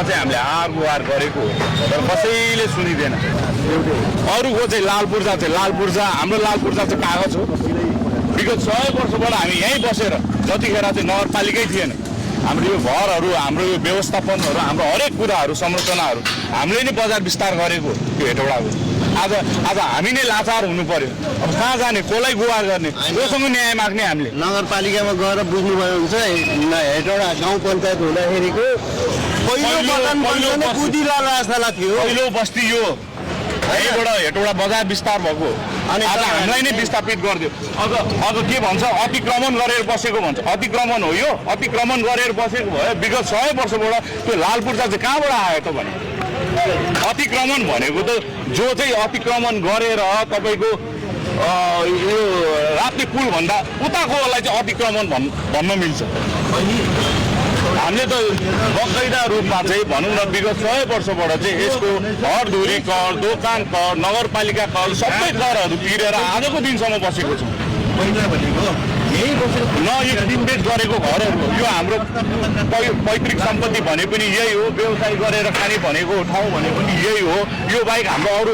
चाहिँ हामीले गुहार गरेको तर कसैले सुनिँदैन। अरूको चाहिँ लाल पूर्जा हाम्रो लाल पूर्जा चाहिँ कागज हो। विगत 100 वर्षबाट हामी यहीँ बसेर जतिखेर चाहिँ नगरपालिकै थिएन हाम्रो यो घरहरू हाम्रो यो व्यवस्थापनहरू हाम्रो हरेक कुराहरू संरचनाहरू हामीले नै बजार विस्तार गरेको त्यो हेटौडाको। आज हामी नै लाचार हुनु पर्यो। अब कहाँ जाने, कसलाई गुहार गर्ने, कोसँग न्याय माग्ने? हामीले नगरपालिकामा गएर बुझ्नुभयो हुन्छ हेटौडा गाउँ पञ्चायत हुँदाखेरिको पहिलो बस्ती यो यहीँबाट हेटौडा बजार विस्तार भएको अनि आज हामीलाई नै विस्थापित गरिदियो। अझ के भन्छ, अतिक्रमण गरेर बसेको भन्छ। अतिक्रमण हो यो, अतिक्रमण गरेर बसेको भयो। विगत 100 वर्षबाट त्यो लाल पूर्जा चाहिँ कहाँबाट आयो त भने? अतिक्रमण भनेको त जो चाहिँ अतिक्रमण गरेर तपाईँको यो राप्ती पुल भन्दा उताकोलाई चाहिँ अतिक्रमण भन्न मिल्छ। हामीले त बकाइदा रूपमा चाहिँ भनौँ न विगत 100 वर्षबाट चाहिँ यसको घरधुरी कर, दोकान कर, नगरपालिका कर सबै करहरू तिरेर आजको दिनसम्म बसेको छौँ। न यो किनबेच गरेको घरहरू हो। यो हाम्रो पैतृक सम्पत्ति भने पनि यही हो। व्यवसाय गरेर खाने भनेको ठाउँ भने पनि यही हो। यो बाहेक हाम्रो अरू